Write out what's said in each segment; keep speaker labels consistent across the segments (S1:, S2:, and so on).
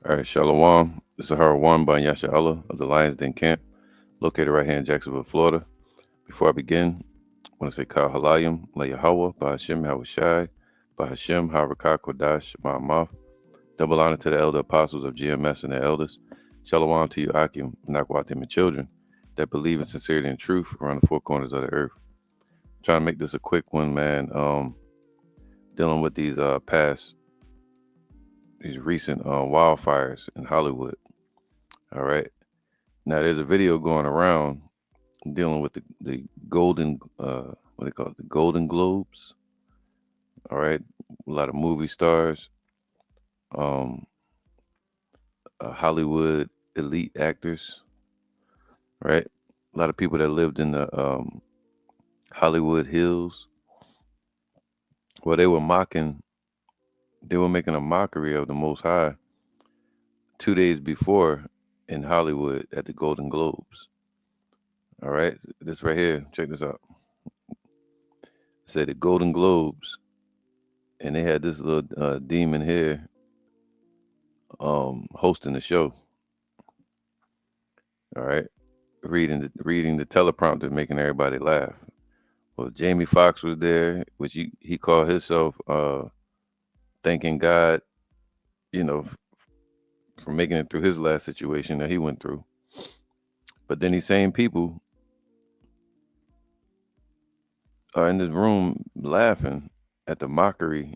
S1: All right, Shalom. This is Yahawah by Yahawah of the Lions Den Camp, located right here in Jacksonville, Florida. Before I begin, I want to say Kal Halayim, La Yahawah, by Hashem Yahushai, by Hashem Harakah Kodash, Ma'amaf. Double honor to the elder apostles of GMS and their elders. Shalom to you, Akim, Nakwatim, and children that believe in sincerity and truth around the four corners of the earth. Trying to make this a quick one, man. Dealing with these recent wildfires in Hollywood. All right. Now there's a video going around dealing with the golden what they call it, the Golden Globes. All right, a lot of movie stars, um, Hollywood elite actors, right? A lot of people that lived in the Hollywood Hills. Well, they were making a mockery of the Most High 2 days before in Hollywood at the Golden Globes. All right, this right here, check this out. It said the Golden Globes, and they had this little demon here hosting the show. All right, reading the teleprompter, making everybody laugh. Well, Jamie Foxx was there, which he called himself thanking God, you know, for making it through his last situation that he went through. But then these same people are in this room laughing at the mockery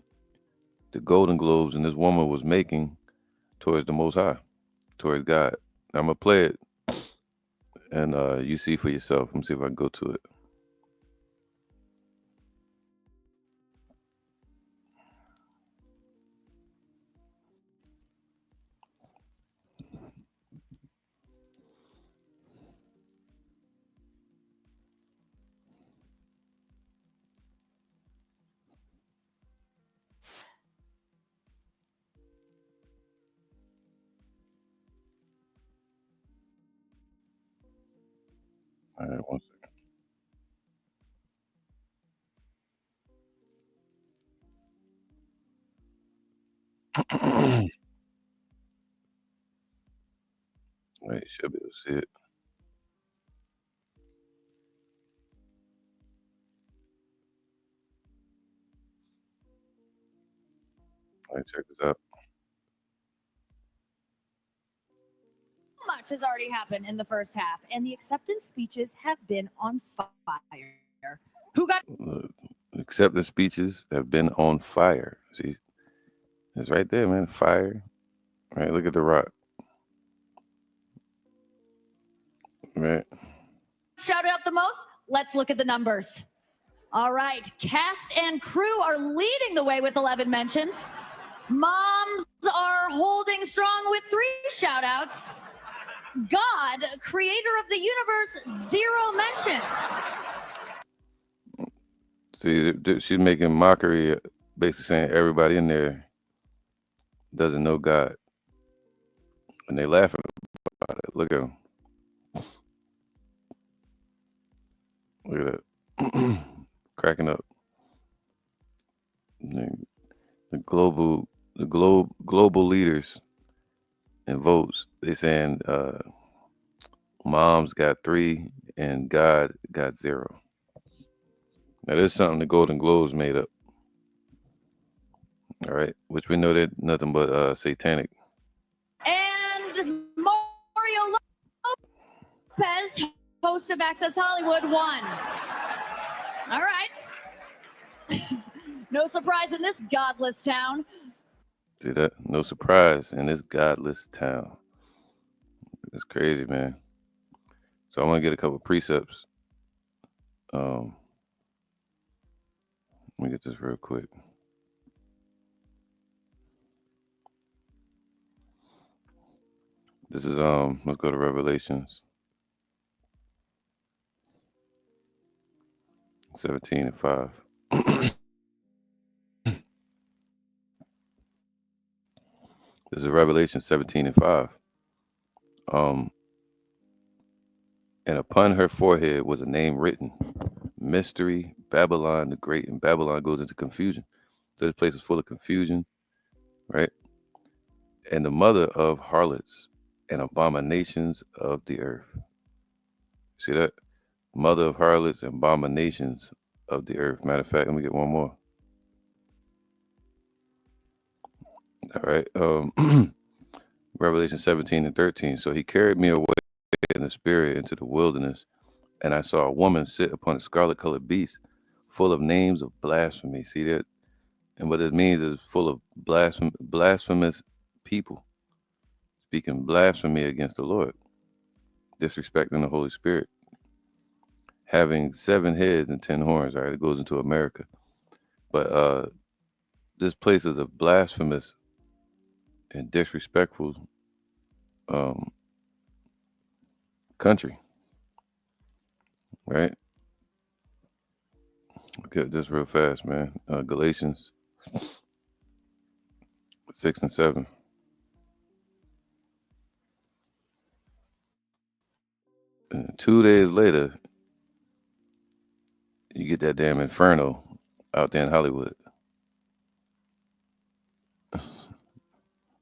S1: the Golden Globes and this woman was making towards the Most High, towards God. Now, I'm gonna play it, and you see for yourself. Let me see if I can go to it. All right, one second. Wait, should be able to see it. All right, check this out.
S2: Much has already happened in the first half, and the acceptance speeches have been on fire. Who got
S1: Look, acceptance speeches have been on fire. See, it's right there, man. Fire. Right, look at the rock. Right.
S2: shouted out the most? Let's look at the numbers. All right, cast and crew are leading the way with 11 mentions. Moms are holding strong with 3 shout outs. God, creator of the universe, 0 mentions.
S1: See, she's making mockery, basically saying everybody in there doesn't know God, and they laughing about it. Look at them. Look at that. Cracking up. The global leaders and votes. They saying moms got 3 and God got 0. Now there's something the Golden Globes made up. All right, which we know that nothing but satanic.
S2: And Mario Lopez, host of Access Hollywood, won. All right. No surprise in this godless town.
S1: See that? No surprise in this godless town. It's crazy, man. So I want to get a couple precepts. Um, let me get this real quick. This is let's go to Revelations 17 and 5. This is Revelation 17 and 5. Um, and upon her forehead was a name written, Mystery, Babylon the Great. And Babylon goes into confusion. So this place is full of confusion, right? and the mother of harlots and abominations of the earth. See that? Mother of harlots and abominations of the earth. Matter of fact, let me get one more. All right. Revelation 17 and 13. So he carried me away in the spirit into the wilderness, and I saw a woman sit upon a scarlet colored beast, full of names of blasphemy. See that? And what it means is full of blasphemous people speaking blasphemy against the Lord, disrespecting the Holy Spirit, having 7 heads and 10 horns. All right, it goes into America. But this place is a blasphemous and disrespectful um, country, right? Look at this real fast, man. Galatians 6 and 7. And 2 days later, you get that damn inferno out there in Hollywood. Let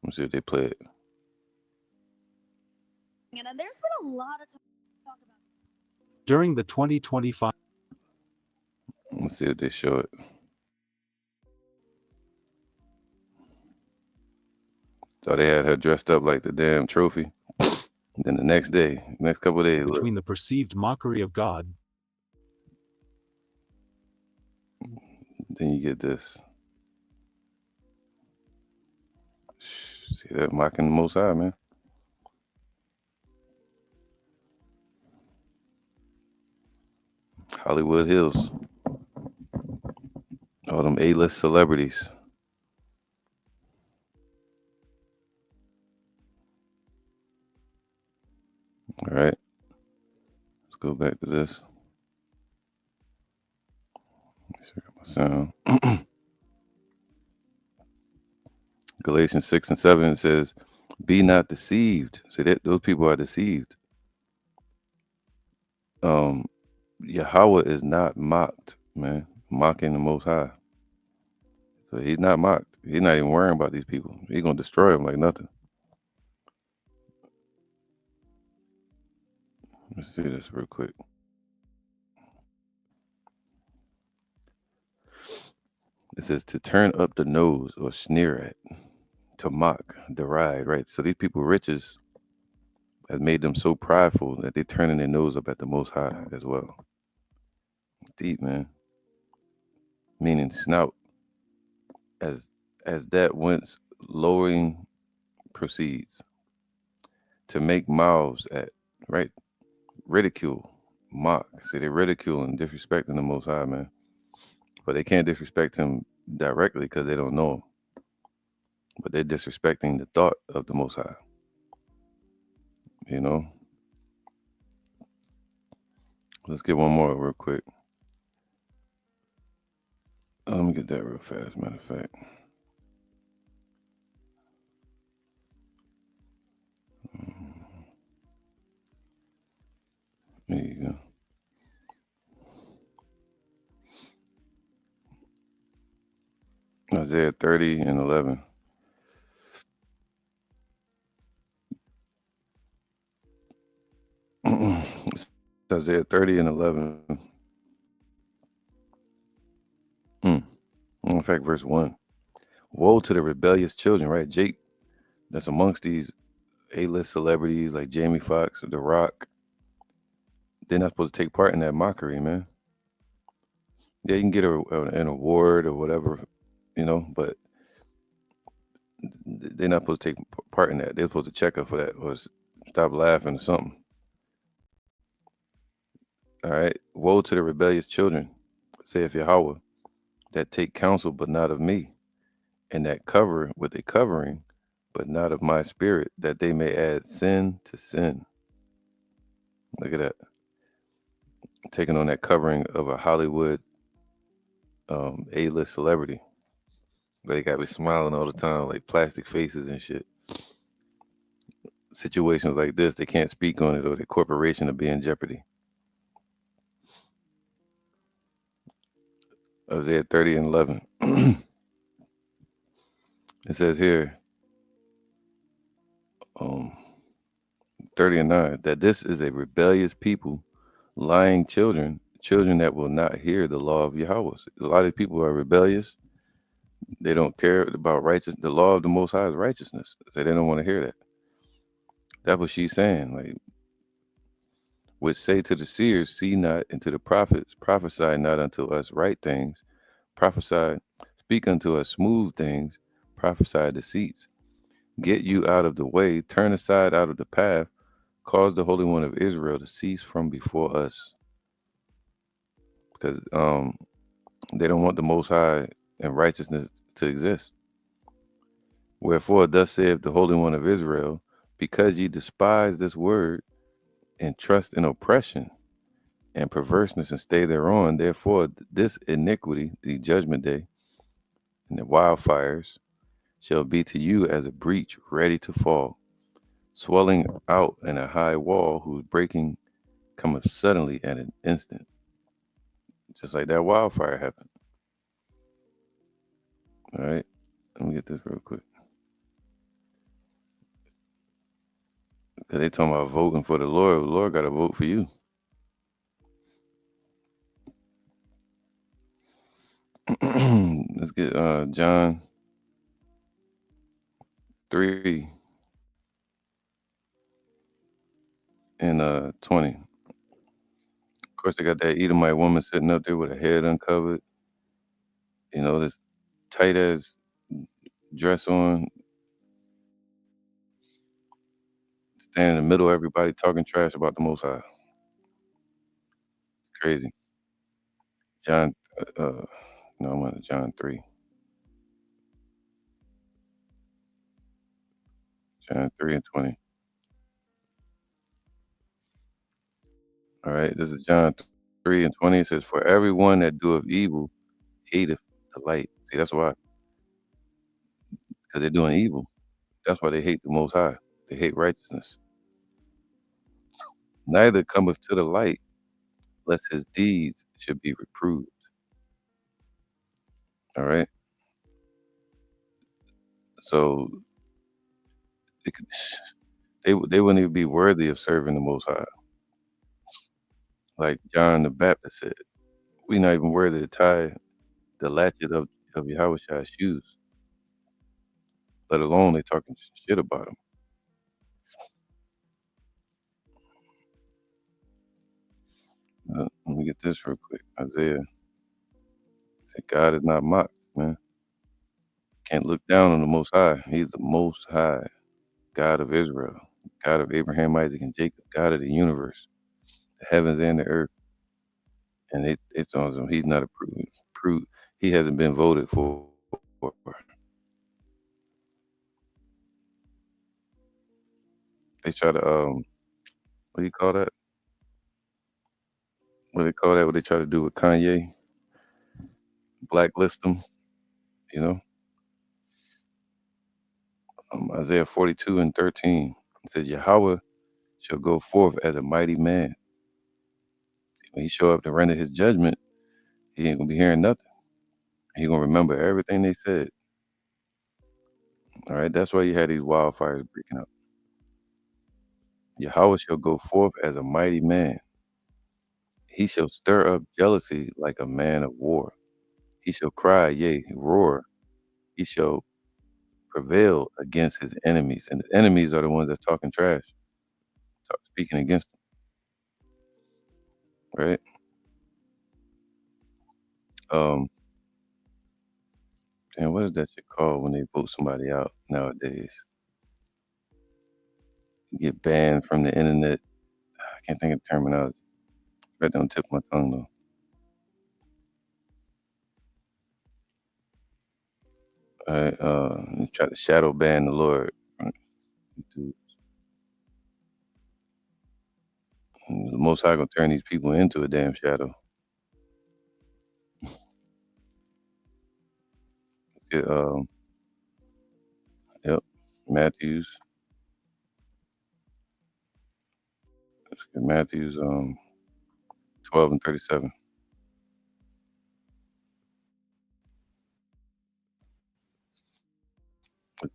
S1: me see if they play it.
S2: And there's been a lot of talk about.
S3: During the 2025
S1: Let's see if they show it. So they had her dressed up like the damn trophy. Then the next day, next couple of days, look,
S3: between the perceived mockery of God,
S1: then you get this. See that mocking the Most High, man. Hollywood Hills. All them A-list celebrities. All right, let's go back to this. Let's see if I got my sound. Galatians 6 and 7 says, "Be not deceived." See that those people are deceived. Um, Yahawah is not mocked, man. Mocking the Most High. So he's not mocked. He's not even worrying about these people. He's gonna destroy them like nothing. Let's see this real quick. It says to turn up the nose or sneer at, to mock, deride, right? So these people riches has made them so prideful that they're turning their nose up at the Most High as well. Deep, man. Meaning snout, as that whence lowering proceeds, to make mouths at, right? Ridicule, mock. See, they ridicule and disrespecting the Most High, man. But they can't disrespect him directly because they don't know him. But they're disrespecting the thought of the Most High. You know. Let's get one more real quick. Let me get that real fast. Matter of fact. There you go. Isaiah 30 and 11. It's Isaiah 30 and 11. Mm. In fact, verse 1. Woe to the rebellious children, right? Jake, that's amongst these A-list celebrities like Jamie Foxx or The Rock. They're not supposed to take part in that mockery, man. Yeah, you can get an award or whatever, but they're not supposed to take part in that. They're supposed to check her for that or stop laughing or something. All right. Woe to the rebellious children, saith Yahawah, that take counsel, but not of me, and that cover with a covering, but not of my spirit, that they may add sin to sin. Look at that. Taking on that covering of a Hollywood A-list celebrity. They got me smiling all the time, like plastic faces and shit. Situations like this, they can't speak on it, or the corporation will be in jeopardy. Isaiah 30 and 11. It says here, um, 30 and 9, that this is a rebellious people, lying children, children that will not hear the law of Yahweh. A lot of people are rebellious. They don't care about righteous. The law of the Most High is righteousness. So they don't want to hear that. That's what she's saying. Like, which say to the seers, see not, and to the prophets, prophesy not unto us right things, prophesy, speak unto us smooth things, prophesy deceits. Get you out of the way, turn aside out of the path, cause the Holy One of Israel to cease from before us. Because they don't want the Most High and righteousness to exist. Wherefore, thus saith the Holy One of Israel, because ye despise this word and trust in oppression and perverseness and stay thereon, therefore this iniquity, the judgment day, and the wildfires shall be to you as a breach ready to fall, swelling out in a high wall whose breaking cometh suddenly at an instant. Just like that wildfire happened. All right. Let me get this real quick. Because they talking about voting for the Lord. The Lord got to vote for you. Let's get John 3 and 20. Of course, they got that Edomite woman sitting up there with her head uncovered. This tight ass dress on, standing in the middle of everybody talking trash about the Most High. It's crazy. John, no, I'm on John 3. John 3 and 20. All right, this is John 3 and 20. It says, for everyone that doeth evil hateth the light. See, that's why, because they're doing evil. That's why they hate the Most High. They hate righteousness. Neither cometh to the light, lest his deeds should be reproved. All right. So it could, they wouldn't even be worthy of serving the Most High. Like John the Baptist said, we not even worthy to tie the latchet of Yahawah's shoes, let alone they talking shit about him. Let me get this real quick. Isaiah said, God is not mocked, man. Can't look down on the Most High. He's the Most High, God of Israel, God of Abraham, Isaac, and Jacob, God of the universe, the heavens and the earth. And it's on him. He's not approved. He hasn't been voted for. They try to what do you call that? What they call that? What they try to do with Kanye? Blacklist him. You know, Isaiah 42 and 13. It says, Yahawah shall go forth as a mighty man. When he show up to render his judgment, he ain't gonna be hearing nothing. He gonna remember everything they said. All right, that's why you had these wildfires breaking out. Yahawah shall go forth as a mighty man. He shall stir up jealousy like a man of war. He shall cry, yea, roar. He shall prevail against his enemies. And the enemies are the ones that's talking trash, speaking against him, right? Um, and what is that shit called when they vote somebody out nowadays? You get banned from the internet. I can't think of the terminology. Right on the tip of my tongue though. All right, you try to shadow ban the Lord. Right? To- The Most High gonna turn these people into a damn shadow. Get, yep, Matthews. Let's get Matthews 12 and 37.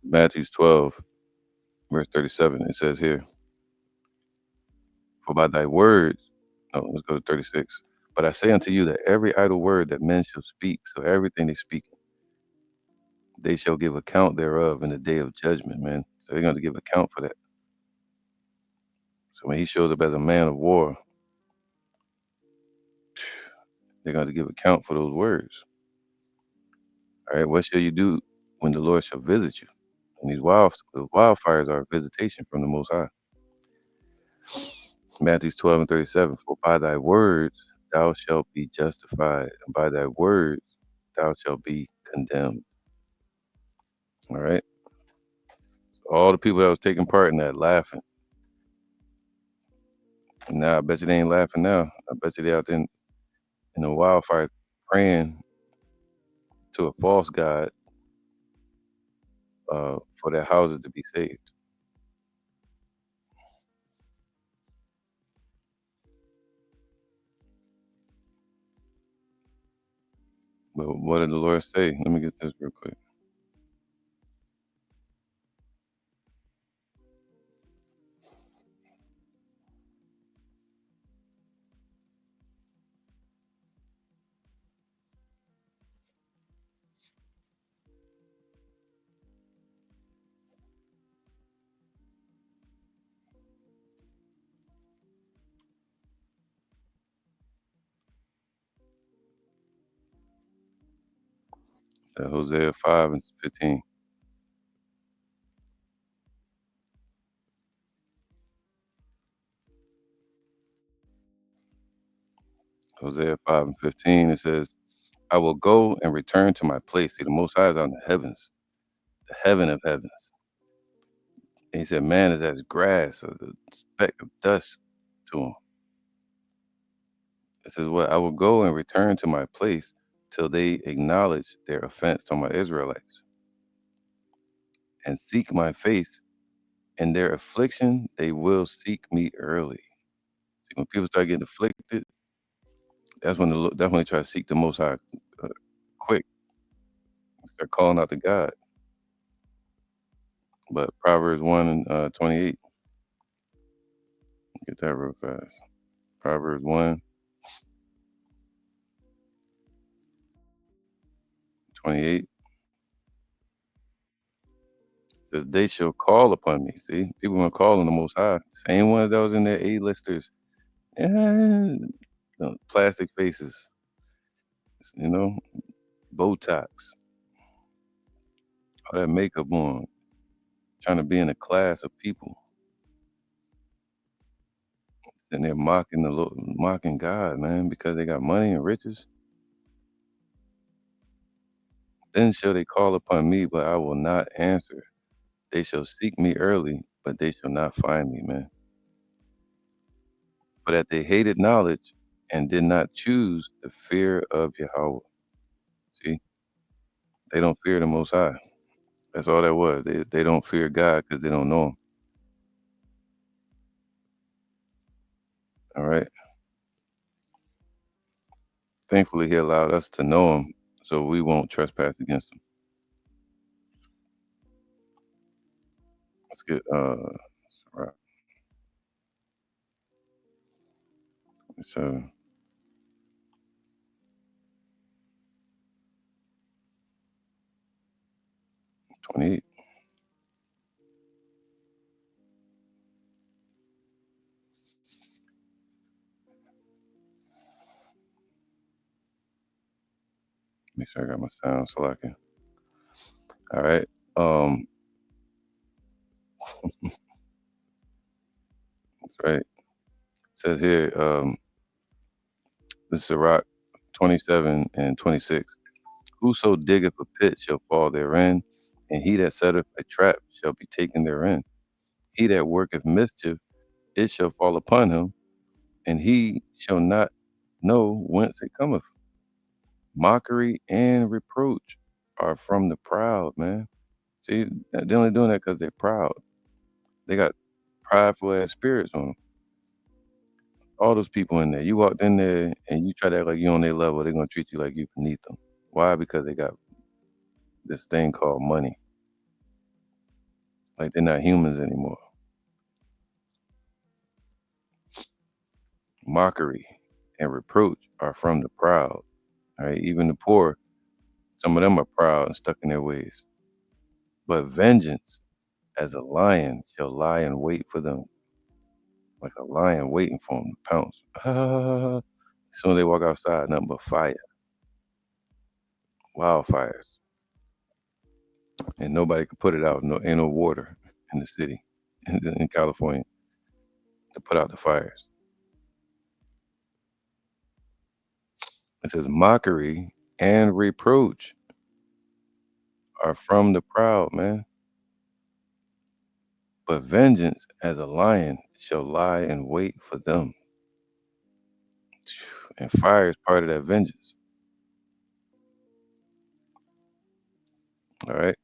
S1: Matthews 12. Verse 37, it says here, for by thy words, no, let's go to 36. But I say unto you that every idle word that men shall speak, so everything they speak, they shall give account thereof in the day of judgment, man. So they're going to give account for that. So when he shows up as a man of war, they're going to give account for those words. All right, what shall you do when the Lord shall visit you? And the wildfires are a visitation from the Most High. Matthew 12 and 37. For by thy words thou shalt be justified, and by thy words thou shalt be condemned. All right. All the people that was taking part in that laughing. Now I bet you they ain't laughing now. I bet you they out there in the wildfire praying to a false god for their houses to be saved. But what did the Lord say? Let me get this real quick. Hosea 5 and 15. Hosea 5 and 15. It says, I will go and return to my place. See, the Most High is out in the heavens, the heaven of heavens. And he said, man is as grass, as a speck of dust to him. It says, what? I will go and return to my place till they acknowledge their offense to my Israelites and seek my face. In their affliction, they will seek me early. See, when people start getting afflicted, that's when they try to seek the Most High uh, quick. Start calling out to God. But Proverbs 1 and 28, get that real fast. Proverbs 1, 28 says, they shall call upon me. See, people want to call on the Most High. Same ones that was in their A-listers. Yeah, plastic faces, you know, Botox, all that makeup on, trying to be in a class of people. And they're mocking the Lord, mocking God, man, because they got money and riches. Then shall they call upon me, but I will not answer. They shall seek me early, but they shall not find me, man. For that they hated knowledge and did not choose the fear of Yahawah. See, they don't fear the Most High. That's all that was. They don't fear God because they don't know Him. All right. Thankfully, He allowed us to know Him, so we won't trespass against Him. Let's get right. So 28. Make sure I got my sound so I can. All right. Um, that's right. It says here, this is Sirach 27 and 26. Whoso diggeth a pit shall fall therein, and he that setteth a trap shall be taken therein. He that worketh mischief, it shall fall upon him, and he shall not know whence it cometh. Mockery and reproach are from the proud, man. See, they're only doing that because they're proud. They got prideful ass spirits on them. All those people in there. You walked in there and you try to act like you on their level, they're gonna treat you like you beneath them. Why? Because they got this thing called money. like they're not humans anymore. Mockery and reproach are from the proud. Right? Even the poor, some of them are proud and stuck in their ways. But vengeance, as a lion, shall lie in wait for them, like a lion waiting for them to pounce. As soon as they walk outside, nothing but fire, wildfires, and nobody can put it out. No, ain't no water in the city, in California, to put out the fires. It says mockery and reproach are from the proud, man. But vengeance, as a lion, shall lie in wait for them. And fire is part of that vengeance. All right,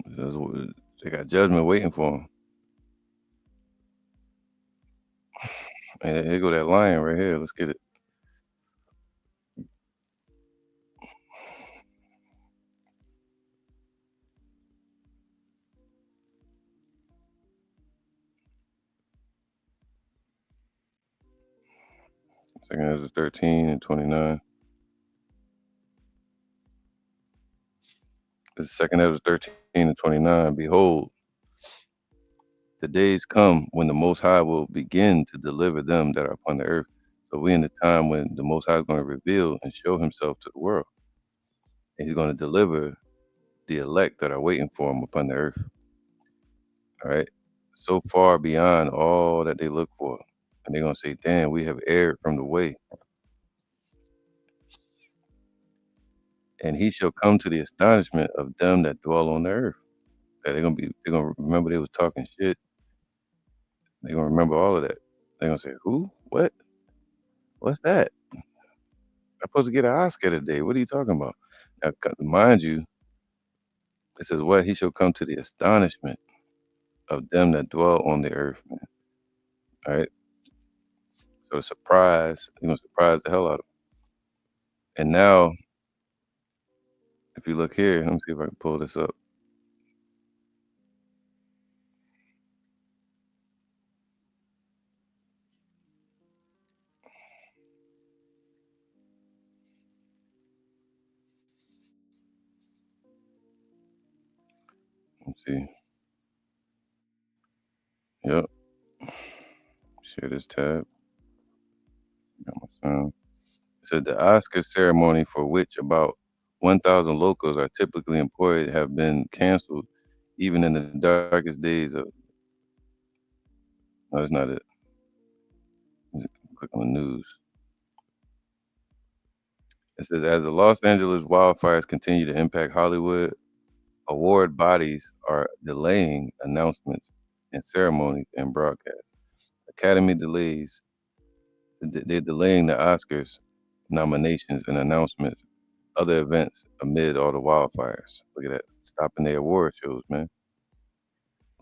S1: they got judgment waiting for them. And here go that lion right here. Let's get it. Second Ezra 13 and 29. This is Second Ezra 13 and 29. Behold, the days come when the Most High will begin to deliver them that are upon the earth. So we in the time when the Most High is going to reveal and show Himself to the world, and He's going to deliver the elect that are waiting for Him upon the earth. All right, so far beyond all that they look for, and they're going to say, "Damn, we have erred from the way." And He shall come to the astonishment of them that dwell on the earth. That they're gonna remember they was talking shit. They're gonna remember all of that. They're gonna say, "Who? What? What's that? I'm supposed to get an Oscar today. What are you talking about?" Now, mind you, it says, "What? He shall come to the astonishment of them that dwell on the earth." Man. All right. So the surprise, you're gonna surprise the hell out of them. And now, if you look here, let me see if I can pull this up. Let's see. Yep. Share this tab. Got my sound. It said the Oscar ceremony, for which about 1,000 locals are typically employed, have been canceled, even in the darkest days of. No, that's not it. Click on the news. It says as the Los Angeles wildfires continue to impact Hollywood, award bodies are delaying announcements and ceremonies and broadcasts. Academy delays. They're delaying the Oscars nominations and announcements, other events amid all the wildfires. Look at that. Stopping their award shows, man.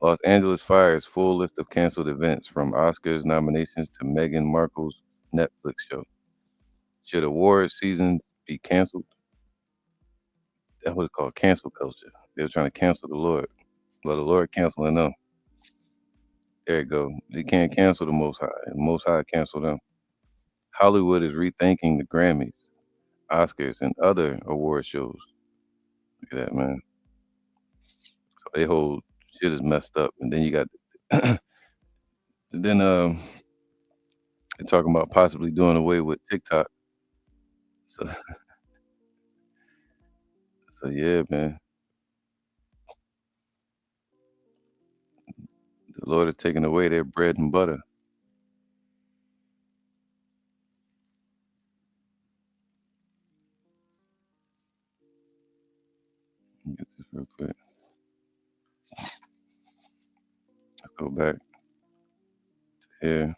S1: Los Angeles fires full list of canceled events from Oscars nominations to Meghan Markle's Netflix show. Should award season be canceled? That's what it's called, cancel culture. They were trying to cancel the Lord. Well, the Lord canceling them. There you go. They can't cancel the Most High. The Most High cancel them. Hollywood is rethinking the Grammys, Oscars, and other award shows. Look at that, man. So they whole shit is messed up. And then you got, then they're talking about possibly doing away with TikTok. So, so yeah, man. The Lord is taking away their bread and butter. Let me get this real quick. Let's go back here.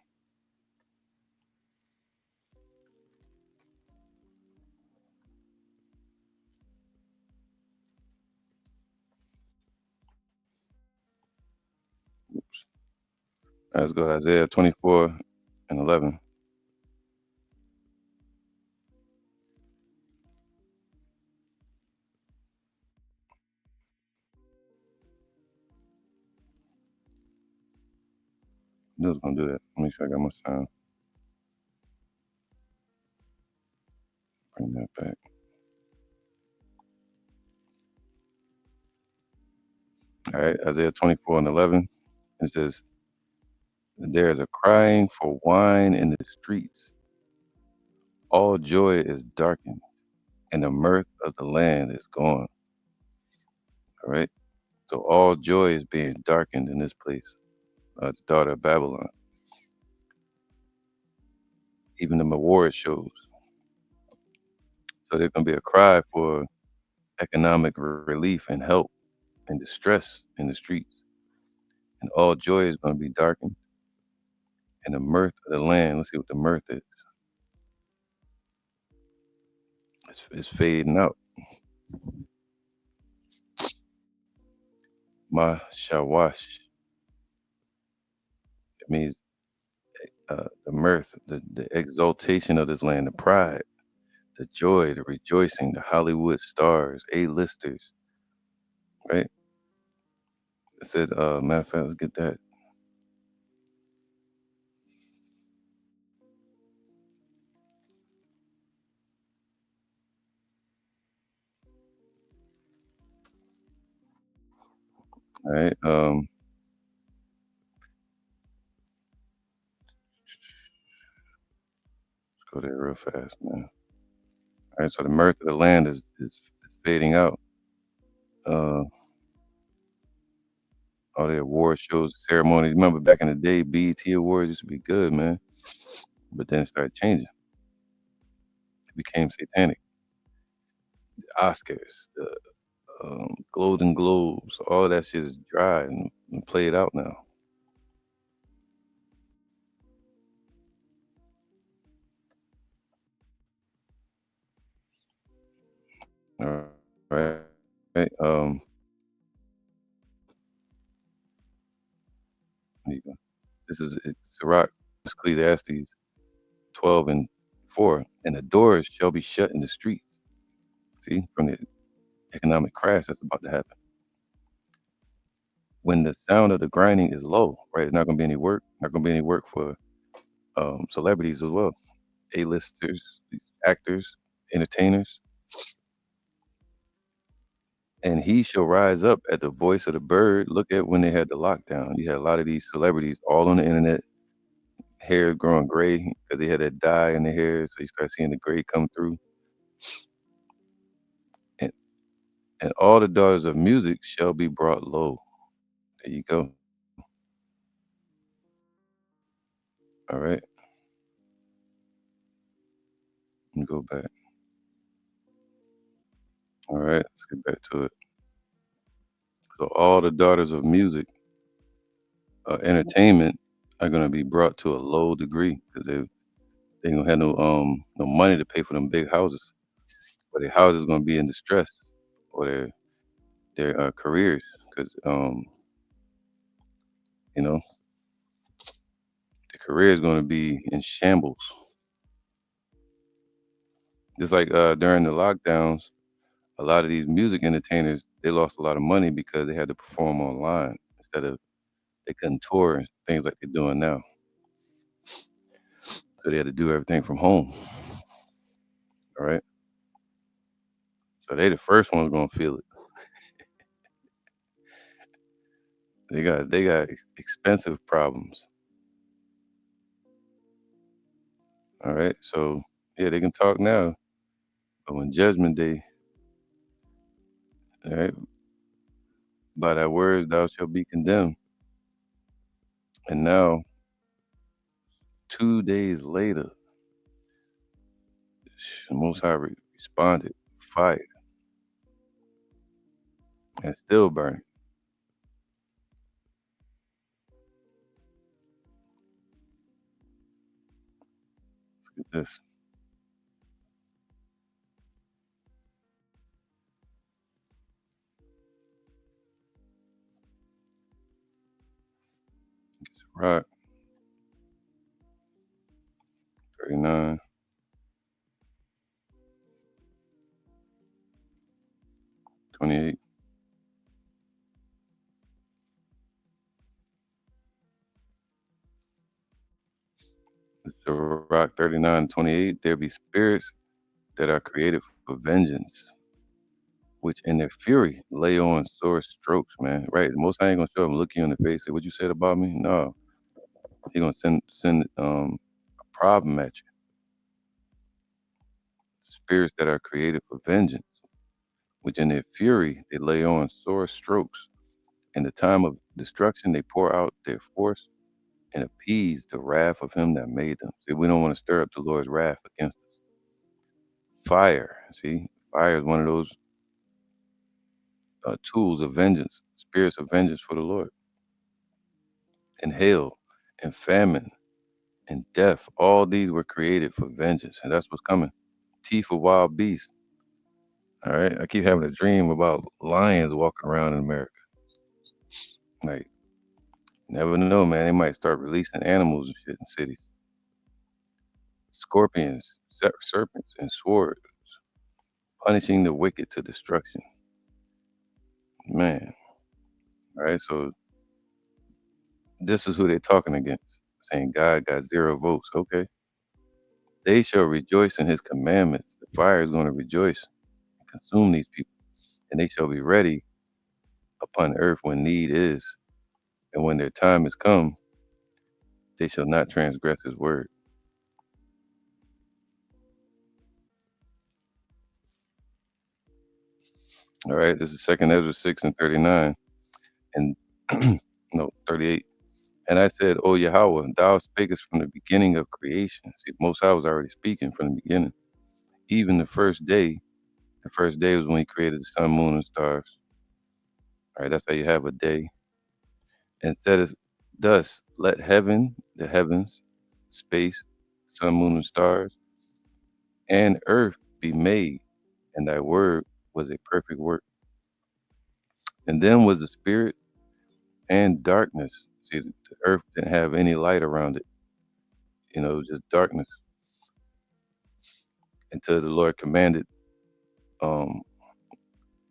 S1: Oops. Let's go to Isaiah 24 and 11. knew I was gonna do that. Let me make sure I got my sound. Bring that back. All right, Isaiah 24:11. It says, "There is a crying for wine in the streets. All joy is darkened, and the mirth of the land is gone." All right. So all joy is being darkened in this place, the daughter of Babylon. Even the award shows. So there's gonna be a cry for economic relief and help and distress in the streets, and all joy is gonna be darkened, and the mirth of the land. Let's see what the mirth is. It's fading out. Ma shawash. It means the mirth, the exaltation of this land, the pride, the joy, the rejoicing, the Hollywood stars, A-listers, right? It said, matter of fact, let's get that. All right. Let's go there real fast, man. All right. So the mirth of the land is fading out. Uh, all the award shows, ceremonies. Remember back in the day, BET Awards used to be good, man. But then it started changing. It became satanic. The Oscars, the Golden Globes, all that shit is dry and played out now. All right. Right. There you go. This is Sirach, Ecclesiastes 12:4. And the doors shall be shut in the streets. See, from the economic crash that's about to happen. When the sound of the grinding is low, right? It's not going to be any work. Not going to be any work for celebrities as well, A-listers, actors, entertainers. And he shall rise up at the voice of the bird. Look at when they had the lockdown. You had a lot of these celebrities all on the internet, hair growing gray because they had that dye in their hair. So you start seeing the gray come through. And, and all the daughters of music shall be brought low. There you go. All right. And go back. All right. Let's get back to it. So all the daughters of music, entertainment, are going to be brought to a low degree because they don't have no money to pay for them big houses. But their houses going to be in distress, or their careers, because you know the career is going to be in shambles. Just like during the lockdowns, a lot of these music entertainers they lost a lot of money because they had to perform online instead of they couldn't tour and things like they're doing now. So they had to do everything from home. All right. So they the first ones gonna feel it. They got expensive problems. All right. So yeah, they can talk now, but when Judgment Day, all right, by thy words thou shalt be condemned. And now, 2 days later, the Most High responded, fire, and still burning. Look at this. It's rock, 39, 28. Sirach 39:28, there be spirits that are created for vengeance, which in their fury lay on sore strokes, man. Right? The Most High ain't gonna show up and look you in the face, say, "What you said about me?" No, he gonna send a problem at you. Spirits that are created for vengeance, which in their fury they lay on sore strokes. In the time of destruction, they pour out their force and appease the wrath of him that made them. See, we don't want to stir up the Lord's wrath against us. Fire, see, fire is one of those tools of vengeance, spirits of vengeance for the Lord. And hail, and famine, and death, all these were created for vengeance, and that's what's coming. Teeth of wild beasts. All right, I keep having a dream about lions walking around in America. Like, never know, man. They might start releasing animals and shit in cities. Scorpions, serpents, and swords, punishing the wicked to destruction. Man, all right. So this is who they're talking against, saying God got zero votes. Okay, they shall rejoice in His commandments. The fire is going to rejoice and consume these people, and they shall be ready upon earth when need is, and when their time is come, they shall not transgress His word. All right, this is Second Ezra 6:39, and no 38. And I said, "O Yahawah, Thou spakest from the beginning of creation." See, Most High was already speaking from the beginning. Even the first day. The first day was when He created the sun, moon, and stars. All right, that's how you have a day. And said it thus: Let heaven, the heavens, space, sun, moon, and stars, and earth be made. And Thy word was a perfect work. And then was the spirit and darkness. See, the earth didn't have any light around it. It was just darkness until the Lord commanded um,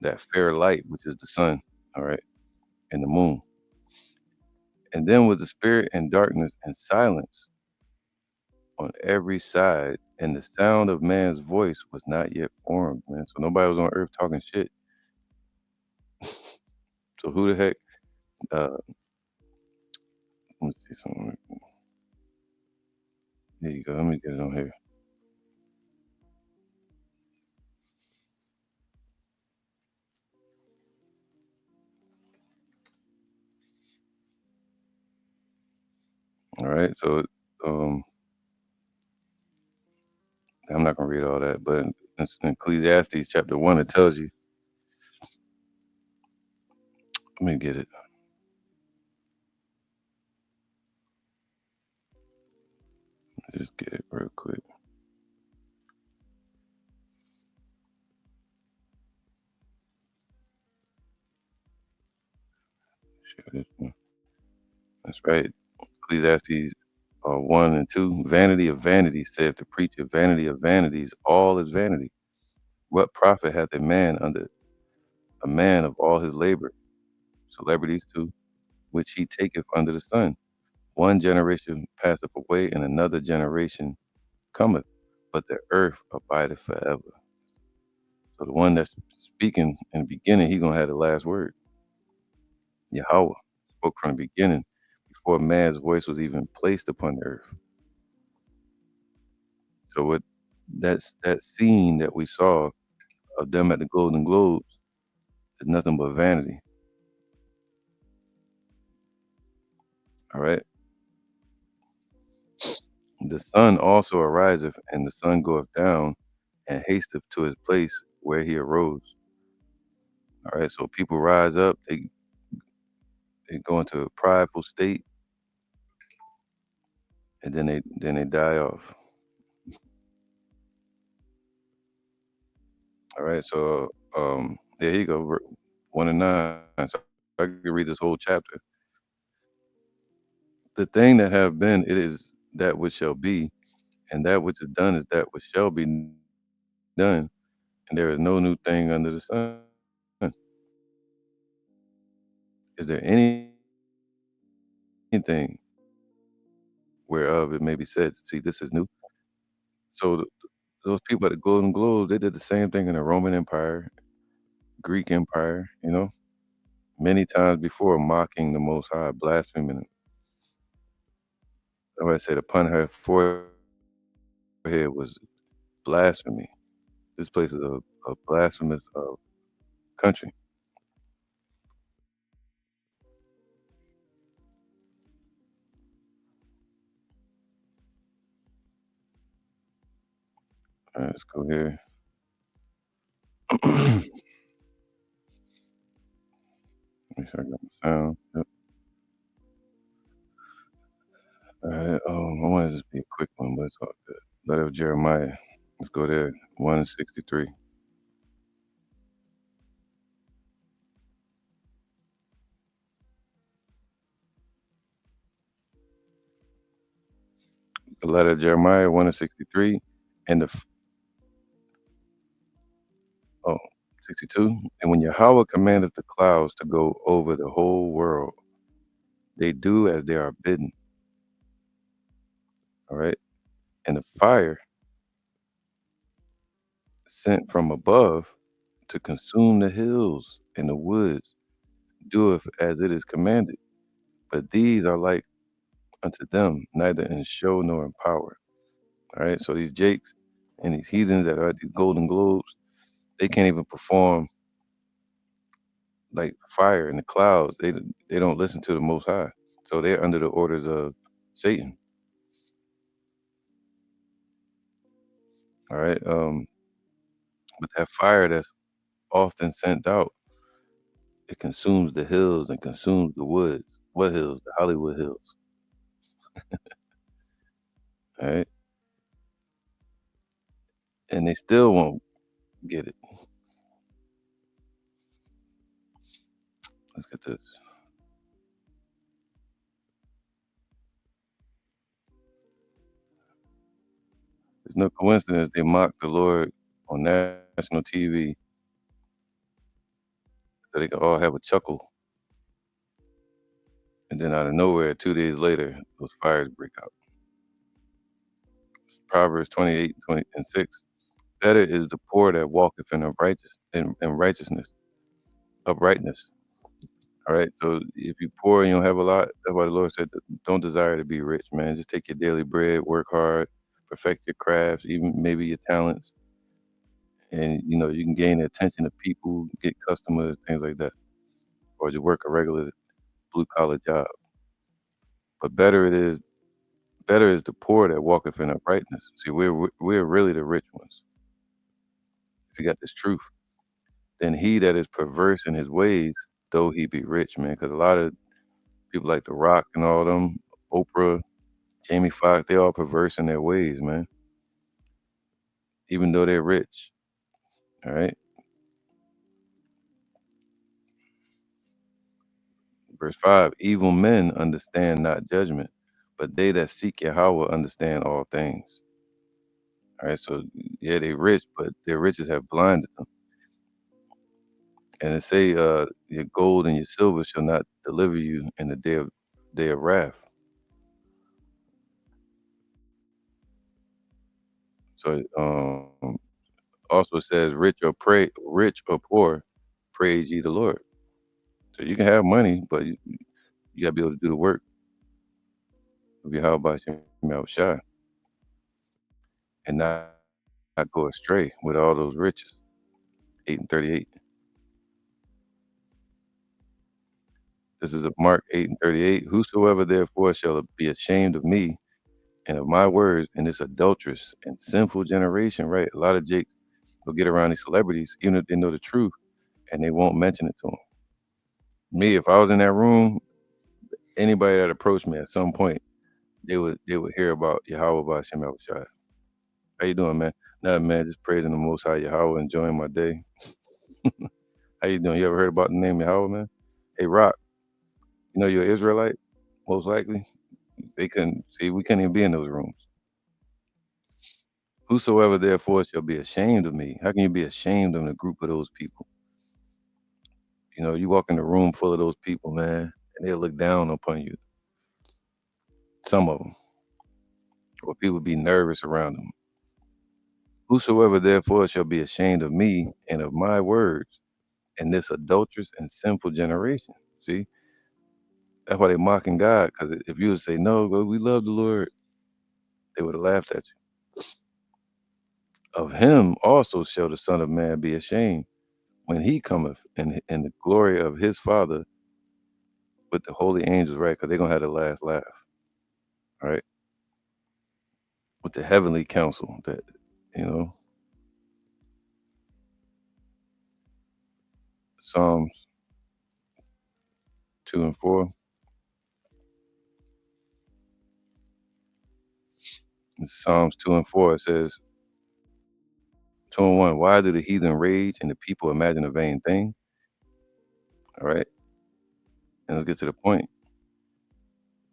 S1: that fair light, which is the sun, all right, and the moon. And then was the spirit and darkness and silence on every side, and the sound of man's voice was not yet formed, man. So nobody was on earth talking shit. So who the heck? Let me see something. Here you go. Let me get it on here. All right. So um, I'm not gonna read all that, but in Ecclesiastes chapter 1, it tells you. Let me get it. Just get it real quick. Share this one. That's right. Ecclesiastes 1 and 2. Vanity of vanities, saith the preacher. Vanity of vanities. All is vanity. What profit hath a man of all his labor? Celebrities too, which he taketh under the sun. One generation passeth away, and another generation cometh, but the earth abideth forever. So the one that's speaking in the beginning, he gonna have the last word. Yahawah spoke from the beginning, before man's voice was even placed upon the earth. So what that scene that we saw of them at the Golden Globes is nothing but vanity. All right. The sun also ariseth, and the sun goeth down, and hasteth to his place where he arose. All right. So people rise up, they go into a prideful state, and then they die off. All right. So there you go. 1 and 9. So I can read this whole chapter. The thing that have been, it is that which shall be, and that which is done is that which shall be done, and there is no new thing under the sun. Is there anything whereof it may be said, see, this is new? So those people at the Golden Globes, they did the same thing in the Roman Empire, Greek Empire, many times before, mocking the Most High, blaspheming him. That's why I said upon her forehead was blasphemy. This place is a blasphemous country. All right, let's go here. Make sure I got my sound. Yep. All right. I want to just be a quick one, but it's all good. Letter of Jeremiah. Let's go there. 163. The letter of Jeremiah 163, and oh, 62. And when Yahawah commanded the clouds to go over the whole world, they do as they are bidden. All right. And the fire sent from above to consume the hills and the woods doeth as it is commanded. But these are like unto them, neither in show nor in power. All right. So these Jakes and these heathens that are at these Golden Globes, they can't even perform like fire in the clouds. They don't listen to the Most High, so they're under the orders of Satan. All right. But that fire that's often sent out, it consumes the hills and consumes the woods. What hills? The Hollywood hills. All right. And they still won't get it. Let's get this. It's no coincidence they mocked the Lord on national TV so they could all have a chuckle. And then out of nowhere, 2 days later, those fires break out. It's Proverbs 28, 20, and 6. Better is the poor that walketh in righteousness, uprightness. All right. So if you're poor and you don't have a lot, that's why the Lord said, don't desire to be rich, man. Just take your daily bread, work hard, perfect your crafts, even maybe your talents, and you can gain the attention of people, get customers, things like that, or just work a regular blue collar job. But better is the poor that walketh in uprightness. See, we're really the rich ones if you got this truth. Then he that is perverse in his ways, though he be rich, man. Because a lot of people like The Rock and all them, Oprah, Jamie Foxx, they all perverse in their ways, man. Even though they're rich. All right. Verse 5, evil men understand not judgment, but they that seek Yahweh understand all things. All right. So yeah, they rich, but their riches have blinded them. And it say, your gold and your silver shall not deliver you in the day of wrath. So also says, rich or poor, praise ye the Lord. So you can have money, but you gotta be able to do the work of your how about Shai and not go astray with all those riches. 8:38. This is of Mark 8:38. Whosoever therefore shall be ashamed of me and of my words in this adulterous and sinful generation, right? A lot of Jakes will get around these celebrities, even if they know the truth, and they won't mention it to them. Me, if I was in that room, anybody that approached me at some point, they would hear about Yahweh Bashem Shai. How you doing, man? Nothing, man. Just praising the Most High Yahweh, enjoying my day. How you doing? You ever heard about the name Yahweh, man? Hey, Rock, you know you're an Israelite, most likely. They couldn't see. We couldn't even be in those rooms. Whosoever therefore shall be ashamed of me. How can you be ashamed of a group of those people? You walk in a room full of those people, man, and they'll look down upon you. Some of them, or people be nervous around them. Whosoever therefore shall be ashamed of me and of my words in this adulterous and sinful generation. See, that's why they mocking God. Because if you would say no, but we love the Lord, they would have laughed at you. Of him also shall the Son of Man be ashamed when he cometh in the glory of his Father with the holy angels, right? Because they're gonna have the last laugh, right? With the heavenly council, that you know, Psalms 2 and 4. In Psalms 2 and 4, it says 2 and 1. Why do the heathen rage and the people imagine a vain thing? All right, and let's get to the point.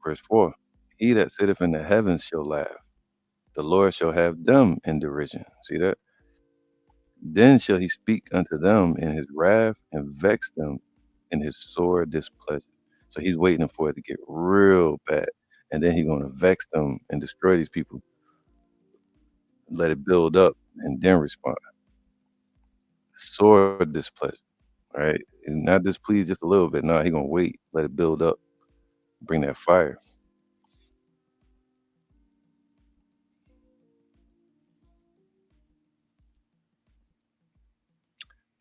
S1: Verse 4. He that sitteth in the heavens shall laugh. The Lord shall have them in derision. See that? Then shall he speak unto them in his wrath and vex them in his sore displeasure. So he's waiting for it to get real bad. And then he's going to vex them and destroy these people, let it build up, and then respond. Sore displeasure, right? And not displeased just a little bit. No, he's going to wait, let it build up, bring that fire.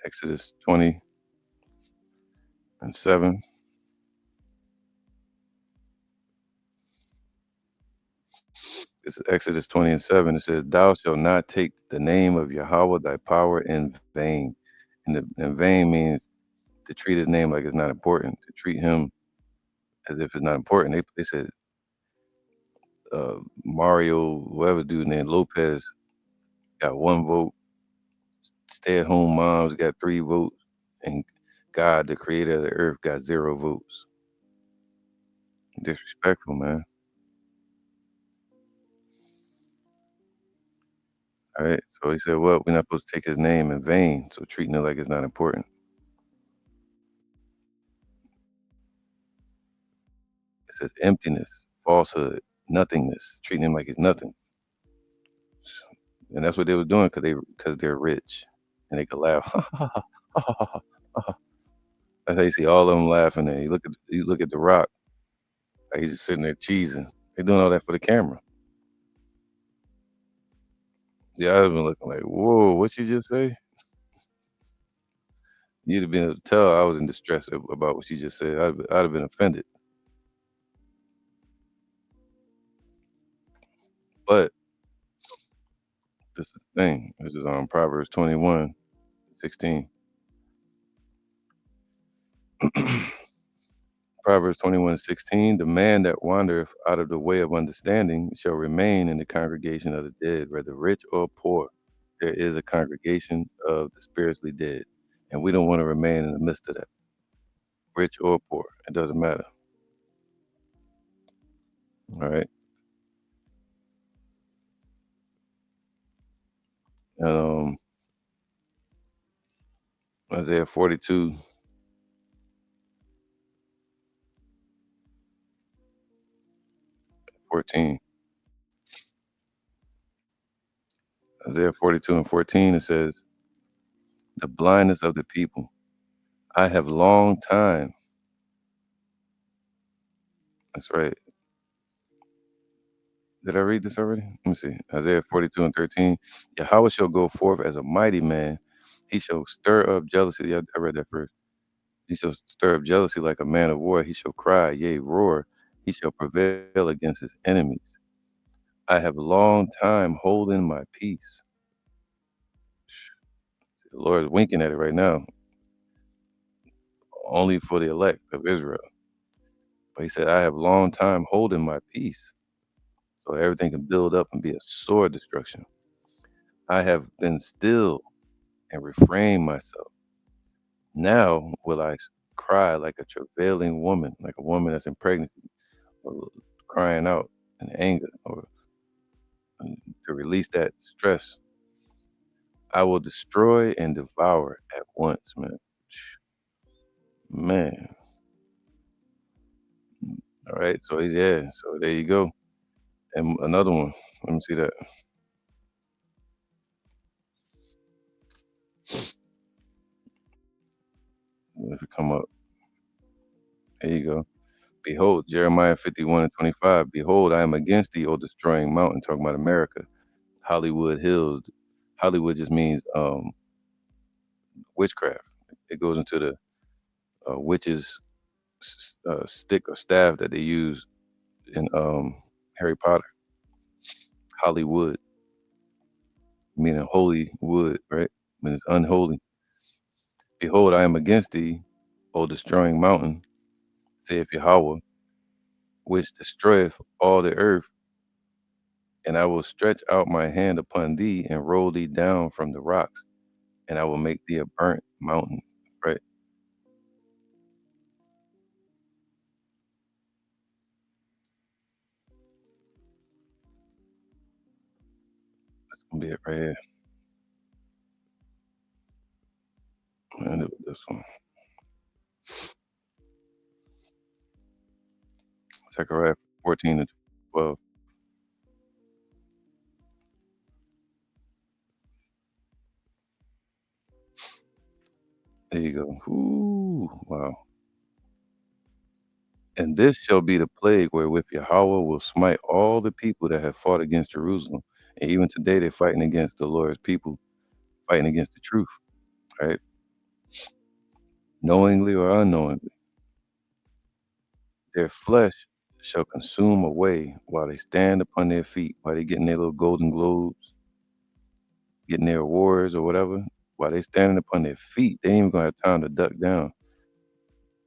S1: Exodus 20 and 7. It's Exodus 20 and 7. It says, "Thou shalt not take the name of Yahawah thy power in vain." And vain means to treat his name like it's not important, to treat him as if it's not important. They said Mario, whoever dude named Lopez, got 1 vote. Stay at home moms got 3 votes, and God, the creator of the earth, got 0 votes. Disrespectful, man. All right. So he said, "Well, we're not supposed to take his name in vain. So treating it like it's not important." It says emptiness, falsehood, nothingness, treating him like it's nothing. And that's what they were doing because they're rich and they could laugh. That's how you see all of them laughing. And you look at the Rock, like he's just sitting there cheesing. They doing all that for the camera. Yeah, I'd have been looking like, whoa, what you just say? You'd have been able to tell I was in distress about what you just said. I'd have been offended. But this is the thing. This is on Proverbs 21:16. Proverbs 21:16. The man that wandereth out of the way of understanding shall remain in the congregation of the dead, whether rich or poor. There is a congregation of the spiritually dead. And we don't want to remain in the midst of that, rich or poor. It doesn't matter. All right. And Isaiah 42:14. Isaiah 42:14, it says, "The blindness of the people. I have long time." That's right. Did I read this already? Let me see. Isaiah 42:13. Yahweh shall go forth as a mighty man. He shall stir up jealousy. Yeah, I read that first. He shall stir up jealousy like a man of war. He shall cry, yea, roar. He shall prevail against his enemies. I have long time holding my peace. The Lord is winking at it right now, only for the elect of Israel. But he said, I have long time holding my peace. So everything can build up and be a sore destruction. I have been still and refrained myself. Now will I cry like a travailing woman, like a woman that's in pregnancy, or crying out in anger or to release that stress. I will destroy and devour at once, man. Man. All right. So he's, yeah. So there you go. And another one. Let me see that. If it come up, there you go. Behold, Jeremiah 51:25. Behold, I am against thee, O destroying mountain. Talking about America, Hollywood Hills. Hollywood just means witchcraft. It goes into the witches' stick or staff that they use in Harry Potter. Hollywood, meaning holy wood, right? When it's unholy. Behold, I am against thee, O destroying mountain, saith Yahawah, which destroyeth all the earth, and I will stretch out my hand upon thee and roll thee down from the rocks, and I will make thee a burnt mountain. Right? That's gonna be it right here. And it was this one. Zechariah 14:12. There you go. Ooh, wow. And this shall be the plague wherewith Yahweh will smite all the people that have fought against Jerusalem. And even today they're fighting against the Lord's people, fighting against the truth, right? Knowingly or unknowingly. Their flesh shall consume away while they stand upon their feet, while they getting their little golden globes, getting their awards or whatever. While they standing upon their feet, they ain't even gonna have time to duck down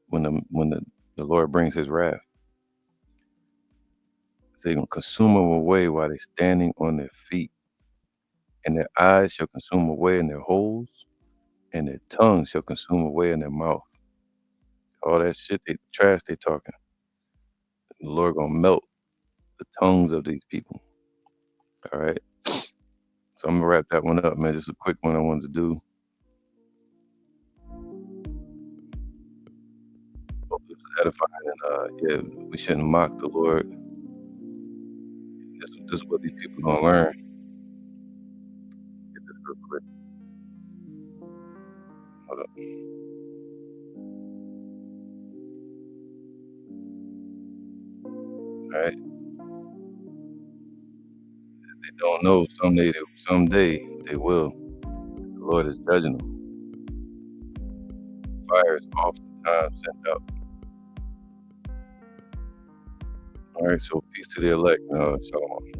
S1: when the Lord brings his wrath. So they're gonna consume them away while they standing on their feet. And their eyes shall consume away in their holes, and their tongue shall consume away in their mouth. All that shit, they trash they talking. The Lord gonna melt the tongues of these people. All right. So I'm gonna wrap that one up, man. Just a quick one I wanted to do. Hope it was edifying, and yeah, we shouldn't mock the Lord. This is what these people gonna learn. Get this real quick. Hold up. All right. They don't know. Someday they will. The Lord is judging them. Fire is oftentimes sent out. All right. So peace to the elect. Shalom.